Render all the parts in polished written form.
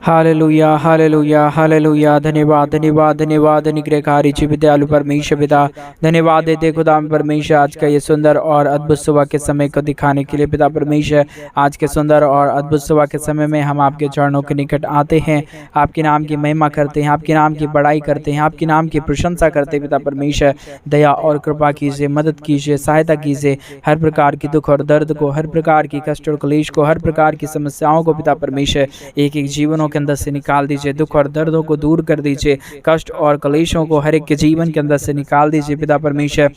Hallelujah hallelujah hallelujah. धन्यवाद धन्यवाद धन्यवाद निग्रहकारी जीवित दयालु परमेश्वर पिता, धन्यवाद देते खुदा परमेश्वर आज का ये सुंदर और अद्भुत सुबह के समय को दिखाने के लिए पिता परमेश्वर। आज के सुंदर और अद्भुत सुबह के समय में हम आपके चरणों के निकट आते हैं, आपके नाम की महिमा करते हैं, आपके नाम की बड़ाई करते हैं, आपके नाम की प्रशंसा करते हैं। पिता परमेश्वर दया और कृपा कीजिए, मदद कीजिए, सहायता कीजिए। हर प्रकार की दुख और दर्द को, हर प्रकार की कष्ट और क्लेश को, हर प्रकार की समस्याओं को पिता परमेश्वर एक एक जीवनों के अंदर से निकाल दीजिए। दुख और दर्दों को दूर कर दीजिए, कष्ट और क्लेशों को हर एक के जीवन के अंदर से निकाल दीजिए। पिता परमेश्वर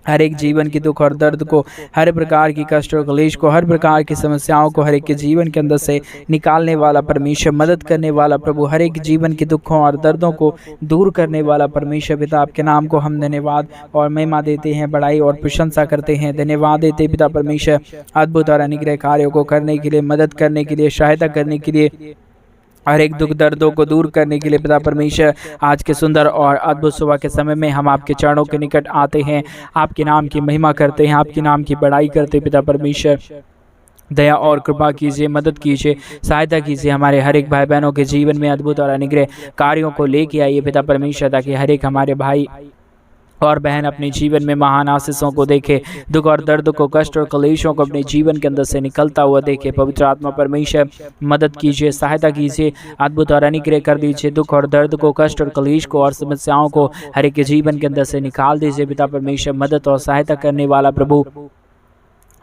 हर एक जीवन की दुख और दर्द को, हर प्रकार की कष्ट और क्लेश को, हर प्रकार की समस्याओं को हर एक के जीवन के अंदर से निकालने वाला परमेश्वर, मदद करने वाला प्रभु, हर एक जीवन की दुखों और दर्दों को दूर करने वाला परमेश्वर पिता, आपके नाम को हम धन्यवाद और महिमा देते हैं, बड़ाई और प्रशंसा करते हैं। धन्यवाद देते पिता परमेश्वर अद्भुत और अनुग्रह कार्यों को करने के लिए, मदद करने के लिए, सहायता करने के लिए, हर एक दुख दर्दों को दूर करने के लिए पिता परमेश्वर। आज के सुंदर और अद्भुत सुबह के समय में हम आपके चरणों के निकट आते हैं, आपके नाम की महिमा करते हैं, आपके नाम की बड़ाई करते हैं। पिता परमेश्वर दया और कृपा कीजिए, मदद कीजिए, सहायता कीजिए। हमारे हर एक भाई बहनों के जीवन में अद्भुत और अनुग्रह कार्यों को लेके आइए पिता परमेश्वर, ताकि हर एक हमारे भाई और बहन अपने जीवन में महान आशीषों को देखे, दुख और दर्द को, कष्ट और क्लेशों को अपने जीवन के अंदर से निकलता हुआ देखे। पवित्र आत्मा परमेश्वर मदद कीजिए, सहायता कीजिए, अद्भुत और अनुग्रह कर दीजिए। दुख और दर्द को, कष्ट और क्लेश को और समस्याओं को हर एक के जीवन के अंदर से निकाल दीजिए। पिता परमेश्वर मदद और सहायता करने वाला प्रभु,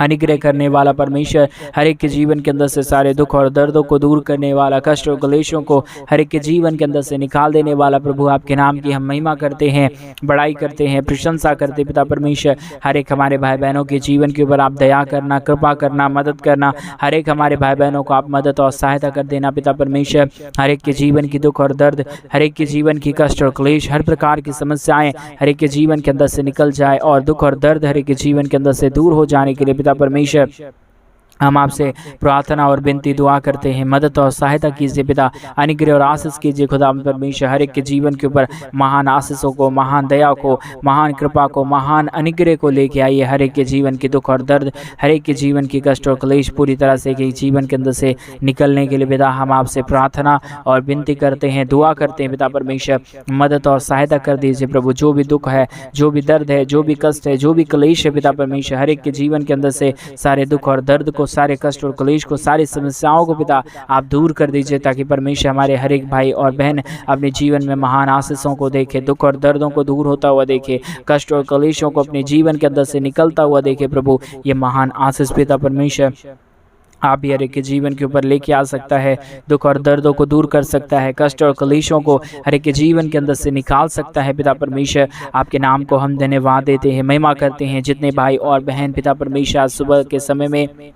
अनुग्रह करने वाला परमेश्वर, हर एक के जीवन के अंदर से सारे दुख और दर्दों को दूर करने वाला, कष्ट और क्लेशों को हर एक के जीवन के अंदर से निकाल देने वाला प्रभु, आपके नाम की हम महिमा करते हैं, बड़ाई करते हैं, प्रशंसा करते हैं। पिता परमेश्वर हर एक हमारे भाई बहनों के जीवन के ऊपर आप दया करना, कृपा करना, मदद करना। हर एक हमारे भाई बहनों को आप मदद और सहायता कर देना। पिता परमेश्वर हर एक के जीवन की दुख और दर्द, हर एक के जीवन की कष्ट और क्लेश, हर प्रकार की समस्याएं हर एक के जीवन के अंदर से निकल जाए और दुख और दर्द हर एक के जीवन के अंदर से दूर हो जाने के लिए पिता परमेश्वर हम आपसे प्रार्थना और विनती दुआ करते हैं। मदद और सहायता कीजिए पिता, अनुग्रह और आशीष कीजिए खुदा परमेश्वर। हर एक के जीवन के ऊपर महान आशीषों को, महान दया को, महान कृपा को, महान अनुग्रह को लेके आइए। हर एक के जीवन की दुख और दर्द, हर एक के जीवन की कष्ट और क्लेश पूरी तरह से एक जीवन के अंदर से निकलने के लिए पिता हम आपसे प्रार्थना और विनती करते हैं, दुआ करते हैं। पिता परमेश्वर मदद और सहायता कर दीजिए प्रभु। जो भी दुख है, जो भी दर्द है, जो भी कष्ट है, जो भी क्लेश है पिता परमेश्वर, हर एक के जीवन के अंदर से सारे दुख और दर्द को, सारे कष्ट और क्लेश को, सारी समस्याओं को पिता आप दूर कर दीजिए, ताकि परमेश्वर हमारे हर एक भाई और बहन अपने जीवन में महान आशीषों को देखे, दुख और दर्दों को दूर होता हुआ देखे, कष्ट और क्लेशों को अपने जीवन के अंदर से निकलता हुआ देखे। प्रभु ये महान आशीष पिता परमेश्वर आप ही हर एक के जीवन के ऊपर लेके आ सकता है, दुख और दर्दों को दूर कर सकता है, कष्ट और क्लेशों को हर एक के जीवन के अंदर से निकाल सकता है। पिता परमेश्वर आपके नाम को हम धन्यवाद देते हैं, महिमा करते हैं। जितने भाई और बहन पिता परमेश्वर आज सुबह के समय में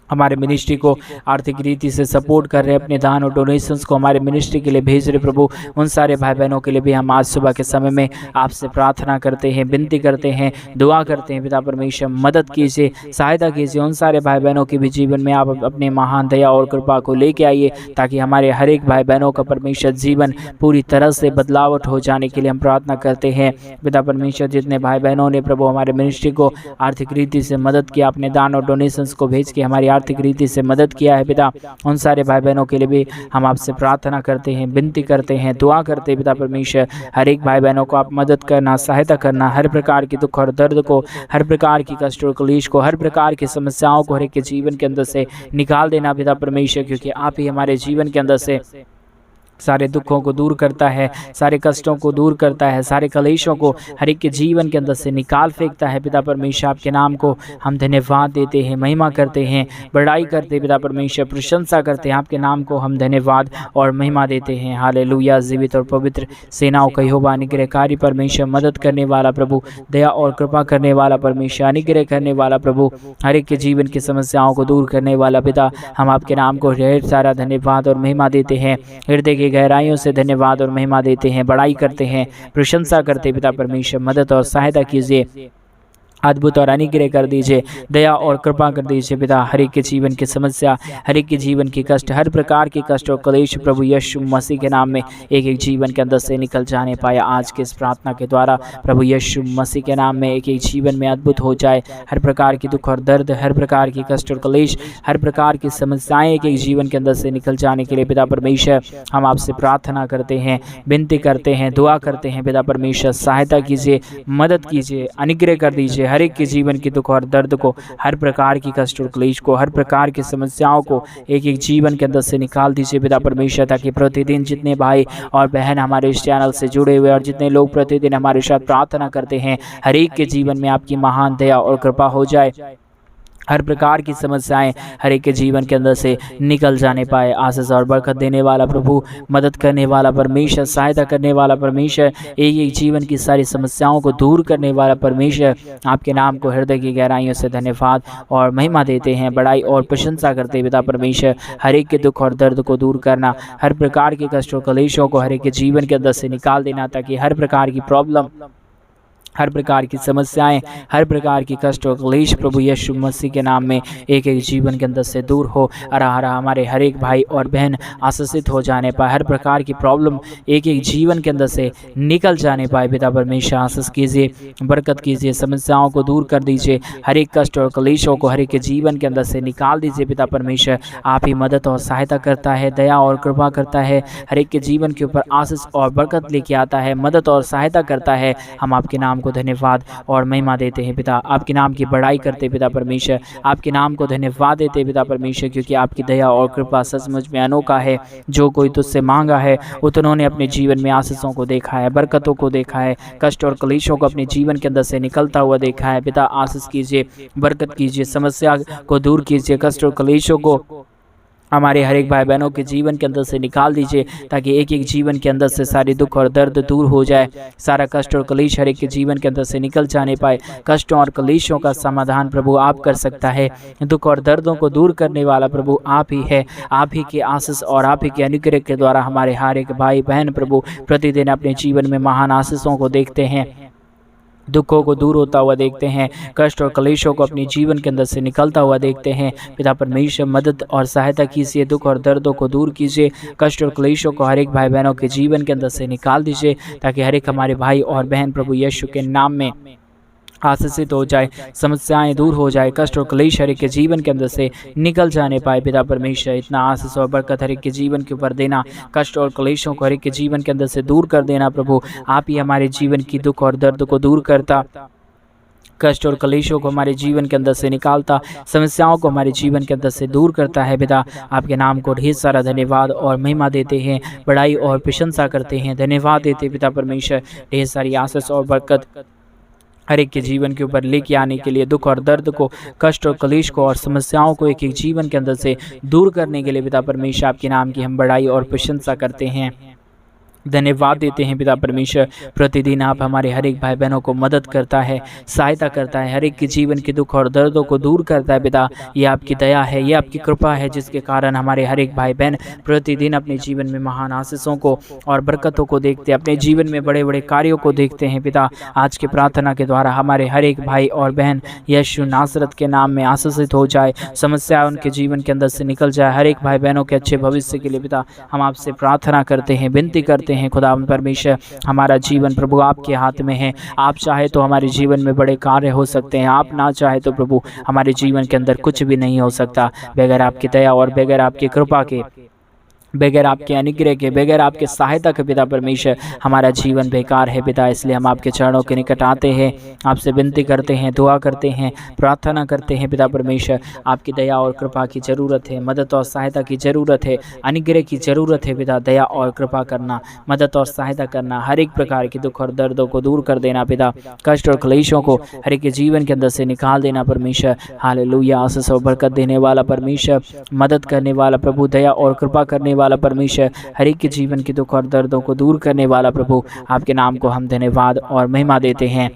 हमारे मिनिस्ट्री को आर्थिक रीति से सपोर्ट कर रहे हैं, अपने दान और डोनेशंस को हमारे मिनिस्ट्री के लिए भेज रहे प्रभु, उन सारे भाई बहनों के लिए भी हम आज सुबह के समय में आपसे प्रार्थना करते हैं, विनती करते हैं, दुआ करते हैं। पिता परमेश्वर मदद कीजिए, सहायता कीजिए। उन सारे भाई बहनों के भी जीवन में आप अपने महान दया और कृपा को लेके आइए, ताकि हमारे हर एक भाई बहनों का परमेश्वर जीवन पूरी तरह से बदलावट हो जाने के लिए हम प्रार्थना करते हैं। पिता परमेश्वर जितने भाई बहनों ने प्रभु हमारे मिनिस्ट्री को आर्थिक रीति से मदद किया, अपने दान और डोनेशंस को भेज के हमारी आर्थिक रीति से मदद किया है पिता, उन सारे भाई बहनों के लिए भी हम आपसे प्रार्थना करते हैं, विनती करते हैं, दुआ करते हैं। पिता परमेश्वर हर एक भाई बहनों को आप मदद करना, सहायता करना, हर प्रकार की दुख और दर्द को, हर प्रकार की कष्ट और क्लेश को, हर प्रकार की समस्याओं को हर एक के जीवन के अंदर से निकाल देना पिता परमेश्वर, क्योंकि आप ही हमारे जीवन के अंदर से सारे दुखों को दूर करता है, सारे कष्टों को दूर करता है, सारे क्लेशों को हर एक के जीवन के अंदर से निकाल फेंकता है। पिता परमेश्वर आपके नाम को हम धन्यवाद देते हैं, महिमा करते हैं, बड़ाई करते हैं। पिता परमेश्वर प्रशंसा करते हैं, आपके नाम को हम धन्यवाद और महिमा देते हैं। हालेलुया। जीवित और पवित्र सेनाओं का यहोवा, अनुग्रहकारी परमेश्वर, मदद करने वाला प्रभु, दया और कृपा करने वाला परमेश्वर, अनुग्रह करने वाला प्रभु, हर एक के जीवन की समस्याओं को दूर करने वाला पिता, हम आपके नाम को ढेर सारा धन्यवाद और महिमा देते हैं। हृदय की गहराइयों से धन्यवाद और महिमा देते हैं, बड़ाई करते हैं, प्रशंसा करते हैं। पिता परमेश्वर मदद और सहायता कीजिए, अद्भुत और अनुग्रह कर दीजिए, दया और कृपा कर दीजिए पिता। हर एक के जीवन की समस्या, हर एक के जीवन की कष्ट, हर प्रकार के कष्ट और क्लेश प्रभु यीशु मसीह के नाम में एक एक जीवन के अंदर से निकल जाने पाए आज के इस प्रार्थना के द्वारा। प्रभु यीशु मसीह के नाम में एक एक जीवन में अद्भुत हो जाए। हर प्रकार की दुख और दर्द, हर प्रकार की कष्ट और क्लेश, हर प्रकार की समस्याएं एक एक जीवन के अंदर से निकल जाने के लिए पिता परमेश्वर हम आपसे प्रार्थना करते हैं, विनती करते हैं, दुआ करते हैं। पिता परमेश्वर सहायता कीजिए, मदद कीजिए, अनुग्रह कर दीजिए हर एक के जीवन की दुख और दर्द को, हर प्रकार की कष्ट और क्लेश को, हर प्रकार की समस्याओं को एक एक जीवन के अंदर से निकाल दीजिए पिता परमेश्वर, ताकि प्रतिदिन जितने भाई और बहन हमारे इस चैनल से जुड़े हुए और जितने लोग प्रतिदिन हमारे साथ प्रार्थना करते हैं, हर एक के जीवन में आपकी महान दया और कृपा हो जाए। हर प्रकार की समस्याएं हर एक के जीवन के अंदर से निकल जाने पाए। आशीष और बरकत देने वाला प्रभु, मदद करने वाला परमेश्वर, सहायता करने वाला परमेश्वर, एक एक जीवन की सारी समस्याओं को दूर करने वाला परमेश्वर, आपके नाम को हृदय की गहराइयों से धन्यवाद और महिमा देते हैं, बड़ाई और प्रशंसा करते हैं पिता परमेश्वर। हर एक के दुख और दर्द को दूर करना, हर प्रकार के कष्ट और क्लेशों को हर एक के जीवन के अंदर से निकाल देना, ताकि हर प्रकार की प्रॉब्लम, हर प्रकार की समस्याएं, हर प्रकार की कष्ट और क्लेश प्रभु यीशु मसीह के नाम में एक एक जीवन के अंदर से दूर हो। हमारे हर एक भाई और बहन आशीषित हो जाने पाए, हर प्रकार की प्रॉब्लम एक एक जीवन के अंदर से निकल जाने पाए। पिता परमेश्वर आशीष कीजिए, बरकत कीजिए, समस्याओं को दूर कर दीजिए, हर एक कष्ट और क्लेशों को हर एक के जीवन के अंदर से निकाल दीजिए। पिता परमेश्वर आप ही मदद और सहायता करता है, दया और कृपा करता है, हर एक के जीवन के ऊपर आशीष और बरकत लेके आता है, मदद और सहायता करता है। हम आपके नाम को धन्यवाद और महिमा देते हैं पिता, आपके नाम की बड़ाई करते पिता परमेश्वर, आपके नाम को धन्यवाद देते पिता परमेश्वर, क्योंकि आपकी दया और कृपा सचमुच में अनोखा है। जो कोई तुझसे मांगा है उन्होंने अपने जीवन में आशीषों को देखा है, बरकतों को देखा है, कष्ट और क्लेशों को अपने जीवन के अंदर से निकलता हुआ देखा है। पिता आशीष कीजिए, बरकत कीजिए, समस्या को दूर कीजिए, कष्ट और क्लेशों को हमारे हर एक भाई बहनों के जीवन के अंदर से निकाल दीजिए, ताकि एक एक जीवन के अंदर से सारी दुख और दर्द दूर हो जाए, सारा कष्ट और क्लेश हर एक के जीवन के अंदर से निकल जाने पाए। कष्टों और क्लेशों का समाधान प्रभु आप कर सकता है, दुख और दर्दों को दूर करने वाला प्रभु आप ही है। आप ही के आशीष और आप ही के अनुग्रह के द्वारा हमारे हर एक भाई बहन प्रभु प्रतिदिन अपने जीवन में महान आशीषों को देखते हैं, दुखों को दूर होता हुआ देखते हैं, कष्ट और क्लेशों को अपने जीवन के अंदर से निकलता हुआ देखते हैं। पिता परमेश्वर मदद और सहायता कीजिए, दुख और दर्दों को दूर कीजिए, कष्ट और क्लेशों को हर एक भाई बहनों के जीवन के अंदर से निकाल दीजिए, ताकि हर एक हमारे भाई और बहन प्रभु यीशु के नाम में आशीषित हो जाए, समस्याएं दूर हो जाए, कष्ट और क्लेश हर एक के जीवन के अंदर से निकल जाने पाए। पिता परमेश्वर इतना आशीष और बरकत हर एक के जीवन के ऊपर देना, कष्ट और क्लेशों को हर एक के जीवन के अंदर से दूर कर देना प्रभु। आप ही हमारे जीवन की दुख और दर्द को दूर करता, कष्ट और क्लेशों को हमारे जीवन के अंदर से निकालता, समस्याओं को हमारे जीवन के अंदर से दूर करता है। पिता आपके नाम को ढेर सारा धन्यवाद और महिमा देते हैं, बड़ाई और प्रशंसा करते हैं, धन्यवाद देते पिता परमेश्वर। ढेर सारी आशीष और बरकत हर एक के जीवन के ऊपर लेके आने के लिए, दुख और दर्द को, कष्ट और क्लेश को और समस्याओं को एक एक जीवन के अंदर से दूर करने के लिए पिता परमेश्वर आपके नाम की हम बड़ाई और प्रशंसा करते हैं, धन्यवाद देते हैं। पिता परमेश्वर प्रतिदिन आप हमारे हर एक भाई बहनों को मदद करता है, सहायता करता है, हर एक के जीवन के दुख और दर्दों को दूर करता है। पिता ये आपकी दया है, ये आपकी कृपा है, जिसके कारण हमारे हर एक भाई बहन प्रतिदिन अपने जीवन में महान आशीषों को और बरकतों को देखते हैं, अपने जीवन में बड़े बड़े कार्यों को देखते हैं। पिता आज के प्रार्थना के द्वारा हमारे हर एक भाई और बहन यीशु नासरत के नाम में आशीषित हो जाए, समस्या उनके जीवन के अंदर से निकल जाए, हर एक भाई बहनों के अच्छे भविष्य के लिए पिता हम आपसे प्रार्थना करते हैं, विनती करते हैं। खुदा परमेश्वर हमारा जीवन प्रभु आपके हाथ में है, आप चाहे तो हमारे जीवन में बड़े कार्य हो सकते हैं, आप ना चाहे तो प्रभु हमारे जीवन के अंदर कुछ भी नहीं हो सकता। बगैर आपकी दया और बगैर आपकी कृपा के, बगैर आपके अनुग्रह के, बगैर आपके सहायता के पिता परमेश्वर हमारा जीवन बेकार है। पिता इसलिए हम आपके चरणों के निकट आते हैं, आपसे विनती करते हैं, दुआ करते हैं, प्रार्थना करते हैं। पिता परमेश्वर आपकी दया और कृपा की ज़रूरत है, मदद और सहायता की ज़रूरत है, अनुग्रह की ज़रूरत है। पिता दया और कृपा करना, मदद और सहायता करना, हर एक प्रकार के दुख और दर्दों को दूर कर देना पिता, कष्ट और क्लेशों को हर एक के जीवन के अंदर से निकाल देना परमेश्वर। हालेलुया। आशीष और बरकत देने वाला परमेश्वर, मदद करने वाला प्रभु, दया और कृपा करने वाला परमेश्वर, हर एक के जीवन के दुख और दर्दों को दूर करने वाला प्रभु, आपके नाम को हम धन्यवाद और महिमा देते हैं।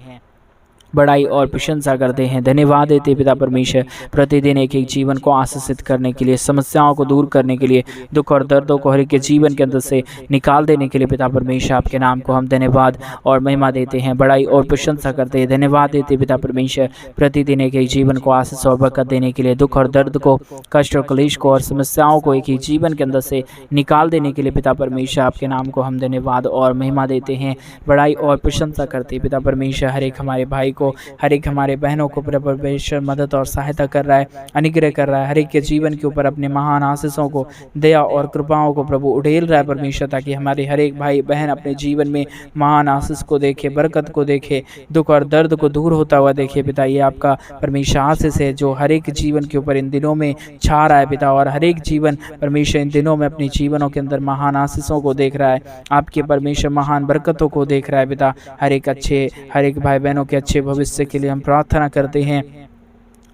बड़ाई और प्रशंसा करते हैं। धन्यवाद देते पिता परमेश्वर, प्रतिदिन एक एक जीवन को आशीषित करने के लिए, समस्याओं को दूर करने के लिए, दुख और दर्दों को हर एक के जीवन के अंदर से निकाल देने के लिए पिता परमेश्वर आपके नाम को हम धन्यवाद और महिमा देते हैं। बड़ाई और प्रशंसा करते हैं। धन्यवाद देते पिता परमेश्वर, प्रतिदिन एक एक जीवन को आशीष और बरकत देने के लिए, दुख और दर्द को, कष्ट और क्लेश को और समस्याओं को एक एक जीवन के अंदर से निकाल देने के लिए पिता परमेश्वर आपके नाम को हम धन्यवाद और महिमा देते हैं। बड़ाई और प्रशंसा करते हैं पिता परमेश्वर, हर एक हमारे भाई को, हर एक हमारे बहनों को प्रभु परमेश्वर मदद और सहायता कर रहा है, अनुग्रह कर रहा है। हर एक के जीवन के ऊपर अपने महान आशीषों को, दया और कृपाओं को प्रभु उड़ेल रहा है परमेश्वर, ताकि हमारे हर एक भाई बहन अपने जीवन में महान आशीष को देखे, बरकत को देखे, दुख और दर्द को दूर होता हुआ देखे। पिता ये आपका परमेश्वर आशीष है जो हर एक जीवन के ऊपर इन दिनों में छा रहा है पिता, और हर एक जीवन परमेश्वर इन दिनों में अपने जीवनों के अंदर महान आशीषों को देख रहा है, आपके परमेश्वर महान बरकतों को देख रहा है पिता। हर एक भाई बहनों के अच्छे भविष्य के लिए हम प्रार्थना करते हैं,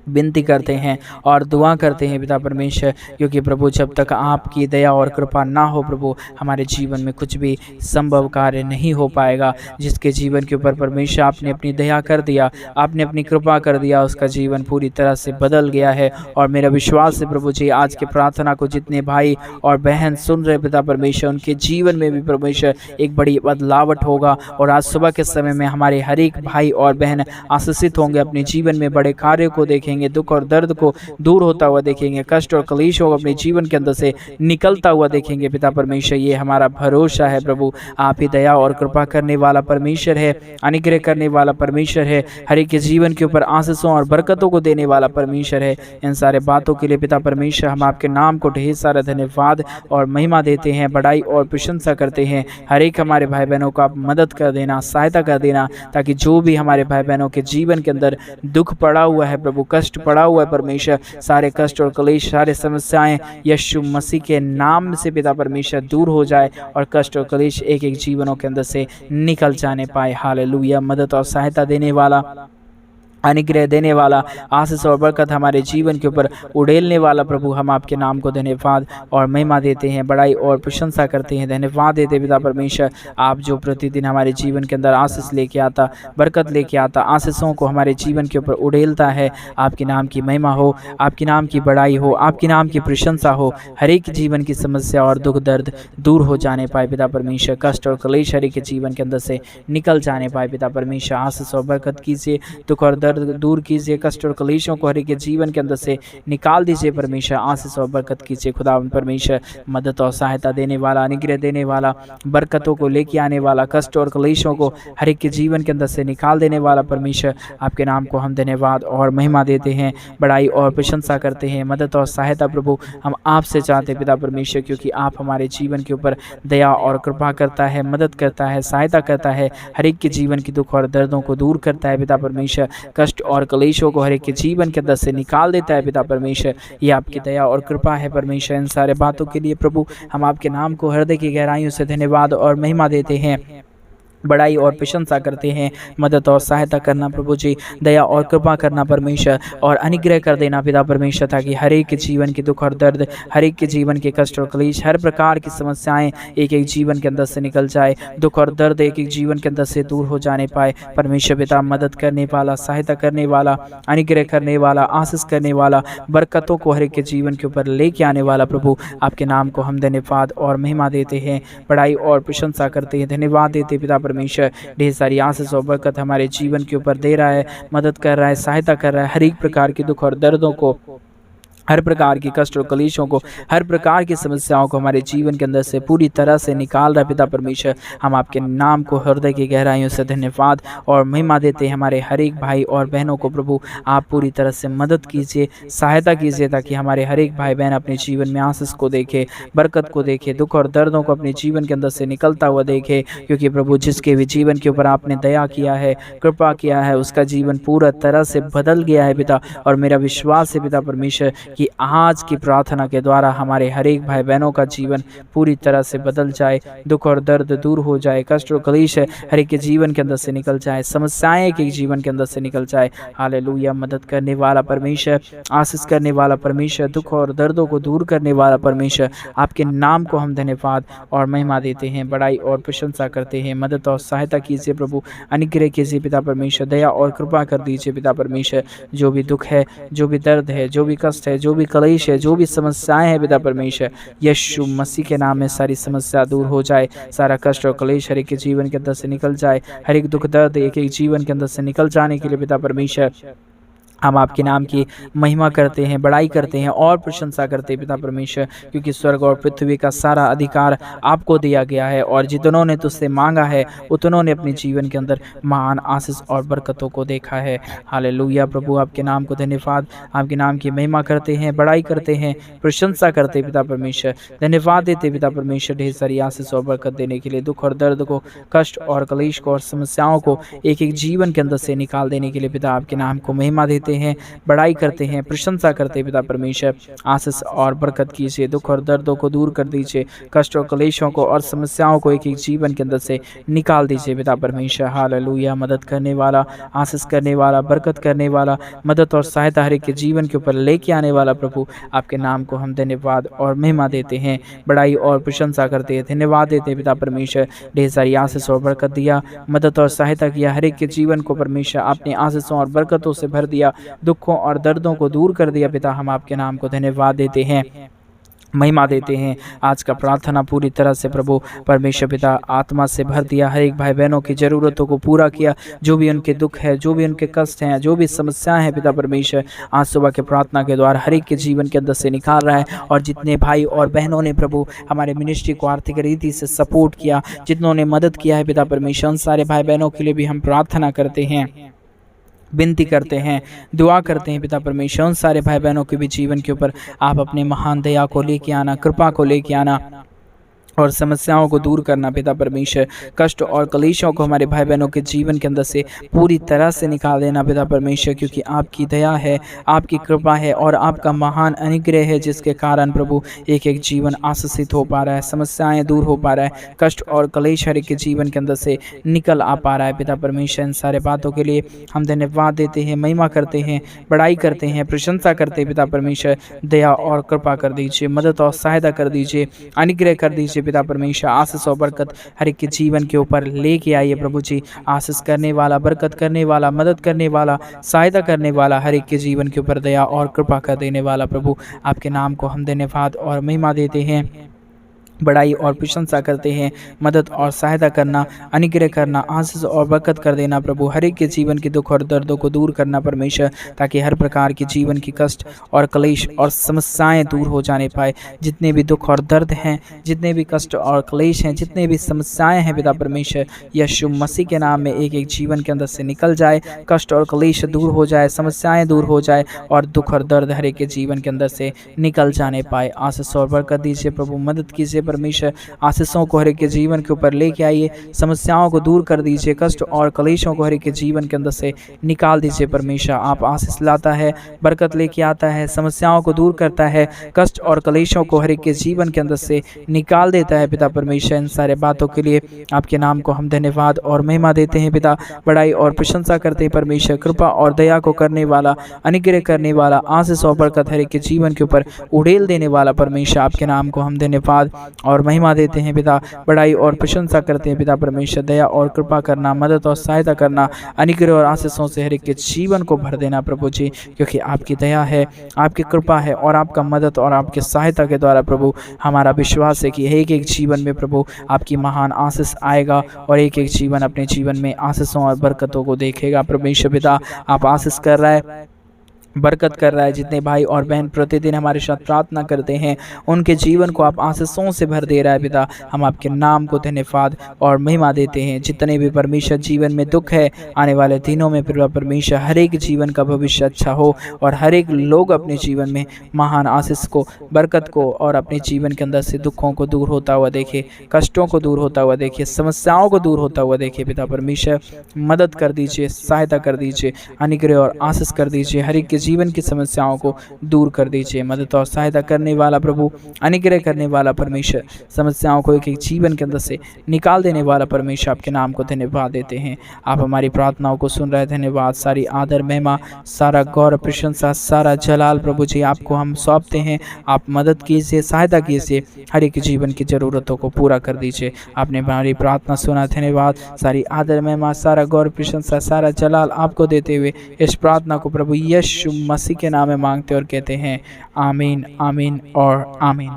विनती करते हैं और दुआ करते हैं पिता परमेश्वर, क्योंकि प्रभु जब तक आपकी दया और कृपा ना हो प्रभु, हमारे जीवन में कुछ भी संभव कार्य नहीं हो पाएगा। जिसके जीवन के ऊपर परमेश्वर आपने अपनी दया कर दिया, आपने अपनी कृपा कर दिया, उसका जीवन पूरी तरह से बदल गया है। और मेरा विश्वास है प्रभु जी, आज के प्रार्थना को जितने भाई और बहन सुन रहे पिता परमेश्वर, उनके जीवन में भी परमेश्वर एक बड़ी बदलावट होगा। और आज सुबह के समय में हमारे हर एक भाई और बहन आशीषित होंगे, अपने जीवन में बड़े कार्य को देखेंगे, दुख और दर्द को दूर होता हुआ देखेंगे, कष्ट और क्लेश को अपने जीवन के अंदर से निकलता हुआ देखेंगे पिता परमेश्वर। ये हमारा भरोसा है प्रभु, आप ही दया और कृपा करने वाला परमेश्वर है, अनुग्रह करने वाला परमेश्वर है, हर एक के जीवन के ऊपर आशीषों और बरकतों को देने वाला परमेश्वर है। इन सारे बातों के लिए पिता परमेश्वर हम आपके नाम को ढेर सारा धन्यवाद और महिमा देते हैं, बड़ाई और प्रशंसा करते हैं। हर एक हमारे भाई बहनों को आप मदद कर देना, सहायता कर देना, ताकि जो भी हमारे भाई बहनों के जीवन के अंदर दुख पड़ा हुआ है प्रभु, कष्ट पड़ा हुआ है परमेश्वर, सारे कष्ट और क्लेश, सारे समस्याएं यीशु मसीह के नाम से पिता परमेश्वर दूर हो जाए और कष्ट और क्लेश एक एक जीवनों के अंदर से निकल जाने पाए। हालेलुया। मदद और सहायता देने वाला, अनुग्रह देने वाला, आशीष और बरकत हमारे जीवन के ऊपर उड़ेलने वाला प्रभु, हम आपके नाम को धन्यवाद और महिमा देते हैं, बड़ाई और प्रशंसा करते हैं। धन्यवाद देते पिता परमेश्वर, आप जो प्रतिदिन हमारे जीवन के अंदर आशीष लेके आता, बरकत लेके आता, आशीषों को हमारे जीवन के ऊपर उड़ेलता है। आपके नाम की महिमा हो, आपके नाम की बड़ाई हो, आपके नाम की प्रशंसा हो, हर एक जीवन की समस्या और दुख दर्द दूर हो जाने पाए पिता परमेश्वर, कष्ट और क्लेश हर एक जीवन के अंदर से निकल जाने पाए पिता परमेश्वर। आशीष और बरकत कीजिए, दुख और दर्द दूर कीजिए, कष्ट और क्लेशों को हर एक के जीवन के अंदर से निकाल दीजिए परमेश्वर। आशीष और बरकत कीजिए खुदा परमेश्वर, मदद और सहायता देने वाला, अनुग्रह देने वाला, बरकतों को लेके आने वाला, कष्ट और क्लेशों को हर एक के जीवन के अंदर से निकाल देने वाला परमेश्वर, आपके नाम को हम धन्यवाद और महिमा देते हैं, बड़ाई और प्रशंसा करते हैं। मदद और सहायता प्रभु हम आपसे चाहते हैं पिता परमेश्वर, क्योंकि आप हमारे जीवन के ऊपर दया और कृपा करता है, मदद करता है, सहायता करता है, हर एक के जीवन की दुख और दर्दों को दूर करता है पिता परमेश्वर, कष्ट और क्लेशों को हर एक के जीवन के अंदर से निकाल देता है पिता परमेश्वर। ये आपकी दया और कृपा है परमेश्वर। इन सारे बातों के लिए प्रभु हम आपके नाम को हृदय की गहराइयों से धन्यवाद और महिमा देते हैं, बड़ाई और प्रशंसा करते हैं। मदद और सहायता करना प्रभु जी, दया और कृपा करना परमेश्वर, और अनुग्रह कर देना पिता परमेश्वर, ताकि हर एक के जीवन के दुख और दर्द, हर एक के जीवन के कष्ट और क्लेश, हर प्रकार की समस्याएं एक एक जीवन के अंदर से निकल जाए, दुख और दर्द एक एक जीवन के अंदर से दूर हो जाने पाए परमेश्वर पिता। मदद करने वाला, सहायता करने वाला, अनुग्रह करने वाला, आशीष करने वाला, बरकतों को हर एक के जीवन के ऊपर लेके आने वाला प्रभु, आपके नाम को हम धन्यवाद और महिमा देते हैं, बड़ाई और प्रशंसा करते हैं। धन्यवाद देते पिता परमेश्वर, ढेर सारी आशीष और बरकत हमारे जीवन के ऊपर दे रहा है, मदद कर रहा है, सहायता कर रहा है, हर एक प्रकार के दुख और दर्दों को, हर प्रकार की कष्ट और क्लेशों को, हर प्रकार की समस्याओं को हमारे जीवन के अंदर से पूरी तरह से निकाल रहा पिता परमेश्वर। हम आपके नाम को हृदय की गहराइयों से धन्यवाद और महिमा देते हैं। हमारे हर एक भाई और बहनों को प्रभु आप पूरी तरह से मदद कीजिए, सहायता कीजिए, ताकि हमारे हर एक भाई बहन अपने जीवन में आशीष को देखे, बरकत को देखे, दुख और दर्दों को अपने जीवन के अंदर से निकलता हुआ देखे, क्योंकि प्रभु जिसके भी जीवन के ऊपर आपने दया किया है, कृपा किया है, उसका जीवन पूरा तरह से बदल गया है पिता। और मेरा विश्वास है पिता परमेश्वर, कि आज की प्रार्थना के द्वारा हमारे हर एक भाई बहनों का जीवन पूरी तरह से बदल जाए, दुख और दर्द दूर हो जाए, कष्ट और क्लेश हर एक के जीवन के अंदर से निकल जाए, समस्याएं के जीवन के अंदर से निकल जाए। हालेलुया। मदद करने वाला परमेश्वर, आशीष करने वाला परमेश्वर, दुख और दर्दों को दूर करने वाला परमेश्वर, आपके नाम को हम धन्यवाद और महिमा देते हैं, बड़ाई और प्रशंसा करते हैं। मदद और सहायता कीजिए प्रभु, अनुग्रह कीजिए पिता परमेश्वर, दया और कृपा कर दीजिए पिता परमेश्वर। जो भी दुख है, जो भी दर्द है, जो भी कष्ट है, जो भी क्लेश है, जो भी समस्याएं हैं पिता परमेश्वर, यीशु मसीह के नाम में सारी समस्या दूर हो जाए, सारा कष्ट और क्लेश हर एक के जीवन के अंदर से निकल जाए, हर एक दुख दर्द एक एक जीवन के अंदर से निकल जाने के लिए पिता परमेश्वर हम आपके नाम की महिमा करते हैं, बड़ाई करते हैं और प्रशंसा करते हैं पिता परमेश्वर, क्योंकि स्वर्ग और पृथ्वी का सारा अधिकार आपको दिया गया है और जितनों ने तुझसे मांगा है उतनों ने अपने जीवन के अंदर महान आशीष और बरकतों को देखा है। हालेलुया। प्रभु आपके नाम को धन्यवाद, आपके नाम की महिमा करते हैं, बड़ाई करते हैं, प्रशंसा करते हैं पिता परमेश्वर, धन्यवाद देते पिता परमेश्वर ढेर सारी आशीष और बरकत देने के लिए, दुख और दर्द को, कष्ट और क्लेश को और समस्याओं को एक एक जीवन के अंदर से निकाल देने के लिए पिता आपके नाम को महिमा देते हैं, बड़ाई करते हैं, प्रशंसा करते हैं पिता परमेश्वर। आशीष और बरकत कीजिए, दुख और दर्दों को दूर कर दीजिए, कष्ट और क्लेशों को और समस्याओं को एक एक जीवन के अंदर से निकाल दीजिए पिता परमेश्वर। हालेलुया। मदद करने वाला, आशीष करने वाला, बरकत करने वाला, मदद और सहायता हर एक के जीवन के ऊपर लेके आने वाला प्रभु आपके नाम को हम धन्यवाद और महिमा देते हैं, बड़ाई और प्रशंसा करते हैं, धन्यवाद देते हैं पिता परमेश्वर। ढेर सारी आशीष और बरकत दिया, मदद और सहायता किया, हर एक के जीवन को परमेश्वर आपने आशीषों और बरकतों से भर दिया, दुखों और दर्दों को दूर कर दिया पिता। हम आपके नाम को धन्यवाद देते हैं, महिमा देते हैं। आज का प्रार्थना पूरी तरह से प्रभु परमेश्वर पिता आत्मा से भर दिया, हर एक भाई बहनों की ज़रूरतों को पूरा किया, जो भी उनके दुख है, जो भी उनके कष्ट हैं, जो भी समस्याएं हैं पिता परमेश्वर आज सुबह के प्रार्थना के द्वारा हर एक के जीवन के अंदर से निकाल रहा है। और जितने भाई और बहनों ने प्रभु हमारे मिनिस्ट्री को आर्थिक रीति से सपोर्ट किया, जितनों ने मदद किया है पिता परमेश्वर, उन सारे भाई बहनों के लिए भी हम प्रार्थना करते हैं, विनती करते हैं, दुआ करते हैं पिता परमेश्वर। उन सारे भाई बहनों के भी जीवन के ऊपर आप अपने महान दया को लेके आना, कृपा को लेके आना और समस्याओं को दूर करना पिता परमेश्वर। कष्ट और क्लेशों को हमारे भाई बहनों के जीवन के अंदर से पूरी तरह से निकाल देना पिता परमेश्वर, क्योंकि आपकी दया है, आपकी कृपा है और आपका महान अनुग्रह है, जिसके कारण प्रभु एक एक जीवन आशीषित हो पा रहा है, समस्याएं दूर हो पा रहा है, कष्ट और क्लेश हर एक के जीवन के अंदर से निकल आ पा रहा है पिता परमेश्वर। इन सारे बातों के लिए हम धन्यवाद देते हैं, महिमा करते हैं, बड़ाई करते हैं, प्रशंसा करते हैं पिता परमेश्वर। दया और कृपा कर दीजिए, मदद और सहायता कर दीजिए, अनुग्रह कर दीजिए पिता परमेश्वर। आशीष और बरकत हर एक के जीवन के ऊपर लेके आइए प्रभु जी। आशीष करने वाला, बरकत करने वाला, मदद करने वाला, सहायता करने वाला, हर एक के जीवन के ऊपर दया और कृपा कर देने वाला प्रभु आपके नाम को हम धन्यवाद और महिमा देते हैं, बड़ाई और प्रशंसा करते हैं। मदद और सहायता करना, अनुग्रह करना, आशीष और बरकत कर देना प्रभु, हर एक के जीवन के दुख और दर्दों को दूर करना परमेश्वर, ताकि हर प्रकार की जीवन की कष्ट और क्लेश और समस्याएं दूर हो जाने पाए। जितने भी दुख और दर्द हैं, जितने भी कष्ट और क्लेश हैं, जितने भी समस्याएं हैं पिता परमेश्वर, यीशु मसीह के नाम में एक एक जीवन के अंदर से निकल जाए, कष्ट और क्लेश दूर हो जाए, समस्याएं दूर हो जाए और दुख और दर्द हर एक के जीवन के अंदर से निकल जाने पाए। आशीष और बरकत दीजिए प्रभु, मदद कीजिए परमेश्वर, आशीषों को हर एक के जीवन के ऊपर लेके आइए, समस्याओं को दूर कर दीजिए, कष्ट और क्लेशों को हर एक के जीवन के अंदर से निकाल दीजिए परमेश्वर। आप आशीष लाता है, बरकत लेके आता है, समस्याओं को दूर करता है, कष्ट और क्लेशों को हर एक के जीवन के अंदर से निकाल देता है पिता परमेश्वर। इन सारे बातों के लिए आपके नाम को हम धन्यवाद और महिमा देते हैं पिता, बड़ाई और प्रशंसा करते हैं परमेश्वर। कृपा और दया को करने वाला, अनुग्रह करने वाला, आशीष और बरकत हर एक के जीवन के ऊपर उड़ेल देने वाला परमेश्वर, आपके नाम को हम धन्यवाद और महिमा देते हैं पिता, बड़ाई और प्रशंसा करते हैं पिता परमेश्वर। दया और कृपा करना, मदद और सहायता करना, अनुग्रह और आशीषों से हर एक के जीवन को भर देना प्रभु जी, क्योंकि आपकी दया है, आपकी कृपा है और आपका मदद और आपकी सहायता के द्वारा प्रभु हमारा विश्वास है कि एक एक जीवन में प्रभु आपकी महान आशीष आएगा और एक एक जीवन अपने जीवन में आशीषों और बरकतों को देखेगा। परमेश्वर पिता आप आशीष कर रहा है, बरकत कर रहा है। जितने भाई और बहन प्रतिदिन हमारे साथ प्रार्थना करते हैं, उनके जीवन को आप आशीषों से भर दे रहा है पिता। हम आपके नाम को धन्यवाद और महिमा देते हैं। जितने भी परमेश्वर जीवन में दुख है, आने वाले दिनों में परमेश्वर हर एक जीवन का भविष्य अच्छा हो और हर एक लोग अपने जीवन में महान आशीष को, बरकत को और अपने जीवन के अंदर से दुखों को दूर होता हुआ देखे, कष्टों को दूर होता हुआ देखे, समस्याओं को दूर होता हुआ देखे पिता परमेश्वर। मदद कर दीजिए, सहायता कर दीजिए, अनुग्रह और आशीष कर दीजिए, हर एक के जीवन की समस्याओं को दूर कर दीजिए। मदद और सहायता करने वाला प्रभु, अनुग्रह करने वाला परमेश्वर, समस्याओं को एक एक जीवन के अंदर से निकाल देने वाला परमेश्वर, आपके नाम को धन्यवाद देते हैं। आप हमारी प्रार्थनाओं को सुन रहे, धन्यवाद। सारी आदर महिमा, सारा गौरव प्रशंसा, सारा जलाल प्रभु जी आपको हम सौंपते हैं। आप मदद कीजिए, सहायता कीजिए, हर एक जीवन की ज़रूरतों को पूरा कर दीजिए। आपने हमारी प्रार्थना सुना, धन्यवाद। सारी आदर महिमा, सारा गौरव प्रशंसा, सारा जलाल आपको देते हुए इस प्रार्थना को प्रभु यीशु मसीह के नाम में मांगते और कहते हैं आमीन, आमीन और आमीन।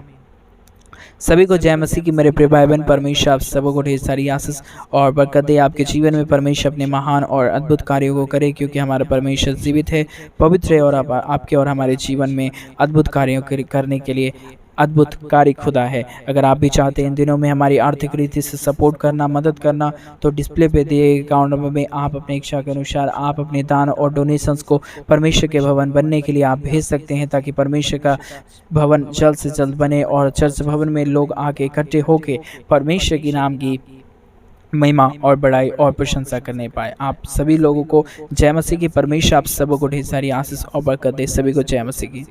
सभी को जय मसीह की मेरे प्रिय भाई बहन। परमेश्वर आप सबों को ढेर सारी आशीष और बरकत दे। आपके जीवन में परमेश्वर अपने महान और अद्भुत कार्यों को करे, क्योंकि हमारा परमेश्वर जीवित है, पवित्र है और आपके और हमारे जीवन में अद्भुत कार्यों करने के लिए अद्भुत कार्य खुदा है। अगर आप भी चाहते हैं इन दिनों में हमारी आर्थिक रीति से सपोर्ट करना, मदद करना, तो डिस्प्ले पे दिए अकाउंट नंबर में आप अपने इच्छा के अनुसार आप अपने दान और डोनेशंस को परमेश्वर के भवन बनने के लिए आप भेज सकते हैं, ताकि परमेश्वर का भवन जल्द से जल्द बने और चर्च भवन में लोग आके इकट्ठे होके परमेश्वर की नाम की महिमा और बड़ाई और प्रशंसा करने पाए। आप सभी लोगों को जय मसीह की। परमेश्वर आप सबों को ढेर सारी आशीष और बरकत दे। सभी को जय मसीह की।